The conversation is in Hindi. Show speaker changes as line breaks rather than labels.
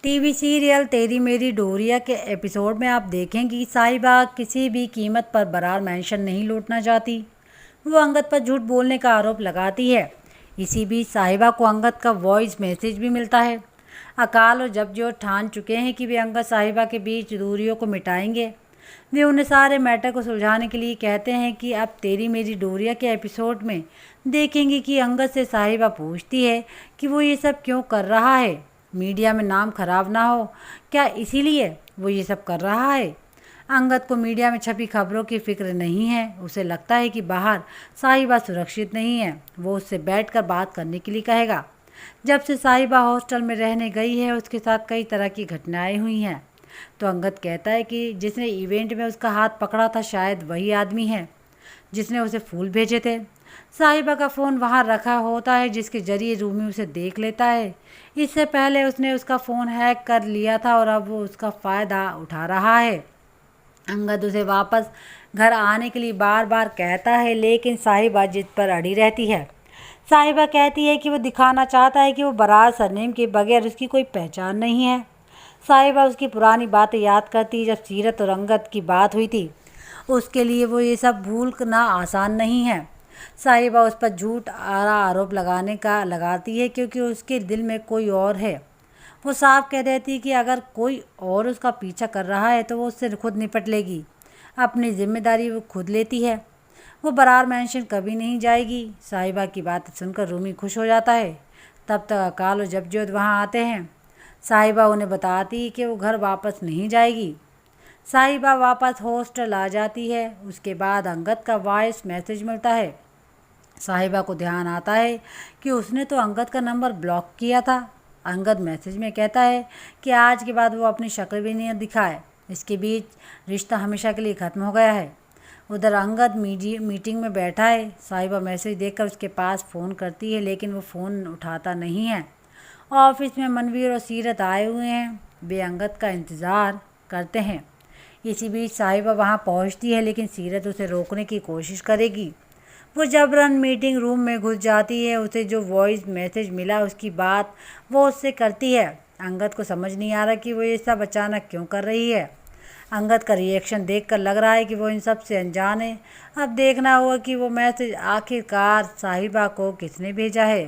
टीवी सीरियल तेरी मेरी डोरिया के एपिसोड में आप देखेंगे कि साहिबा किसी भी कीमत पर बरार मेंशन नहीं लूटना चाहती। वो अंगद पर झूठ बोलने का आरोप लगाती है। इसी बीच साहिबा को अंगद का वॉइस मैसेज भी मिलता है। अकाल और जपजोत ठान चुके हैं कि वे अंगद साहिबा के बीच दूरियों को मिटाएंगे। वे उन्हें सारे मैटर को सुलझाने के लिए कहते हैं कि अब तेरी मेरी डोरिया के एपिसोड में देखेंगे कि अंगद से साहिबा पूछती है कि वो ये सब क्यों कर रहा है। मीडिया में नाम खराब ना हो, क्या इसीलिए वो ये सब कर रहा है? अंगद को मीडिया में छपी खबरों की फिक्र नहीं है। उसे लगता है कि बाहर साहिबा सुरक्षित नहीं है। वो उससे बैठकर बात करने के लिए कहेगा। जब से साहिबा हॉस्टल में रहने गई है उसके साथ कई तरह की घटनाएं हुई हैं। तो अंगद कहता है कि जिसने इवेंट में उसका हाथ पकड़ा था शायद वही आदमी है जिसने उसे फूल भेजे थे। साहिबा का फ़ोन वहाँ रखा होता है जिसके ज़रिए रूमी उसे देख लेता है। इससे पहले उसने उसका फ़ोन हैक कर लिया था और अब वो उसका फ़ायदा उठा रहा है। अंगद उसे वापस घर आने के लिए बार बार कहता है लेकिन साहिबा जिद पर अड़ी रहती है। साहिबा कहती है कि वो दिखाना चाहता है कि वो बरार सरनेम के बगैर उसकी कोई पहचान नहीं है। साहिबा उसकी पुरानी बातें याद करती है जब सीरत और अंगद की बात हुई थी। उसके लिए वो ये सब भूलना आसान नहीं है। साहिबा उस पर झूठ आरोप लगाती है क्योंकि उसके दिल में कोई और है। वो साफ कह देती है कि अगर कोई और उसका पीछा कर रहा है तो वो उससे खुद निपट लेगी। अपनी जिम्मेदारी वो खुद लेती है। वो बरार मेंशन कभी नहीं जाएगी। साहिबा की बात सुनकर रूमी खुश हो जाता है। तब तक अकाल और जपजोत वहाँ आते हैं। साहिबा उन्हें बताती है कि वो घर वापस नहीं जाएगी। साहिबा वापस हॉस्टल आ जाती है। उसके बाद अंगद का वॉइस मैसेज मिलता है। साहिबा को ध्यान आता है कि उसने तो अंगद का नंबर ब्लॉक किया था। अंगद मैसेज में कहता है कि आज के बाद वो अपनी शक्ल भी नहीं दिखाए। इसके बीच रिश्ता हमेशा के लिए ख़त्म हो गया है। उधर अंगद मीटिंग में बैठा है। साहिबा मैसेज देखकर उसके पास फ़ोन करती है लेकिन वो फ़ोन उठाता नहीं है। ऑफिस में मनवीर और सीरत आए हुए हैं। वे अंगद का इंतज़ार करते हैं। इसी बीच साहिबा वहाँ पहुँचती है लेकिन सीरत उसे रोकने की कोशिश करेगी। वो जबरन मीटिंग रूम में घुस जाती है। उसे जो वॉइस मैसेज मिला उसकी बात वो उससे करती है। अंगद को समझ नहीं आ रहा कि वो ये सब अचानक क्यों कर रही है। अंगद का रिएक्शन देखकर लग रहा है कि वो इन सब से अनजान है। अब देखना होगा कि वो मैसेज आखिरकार साहिबा को किसने भेजा है।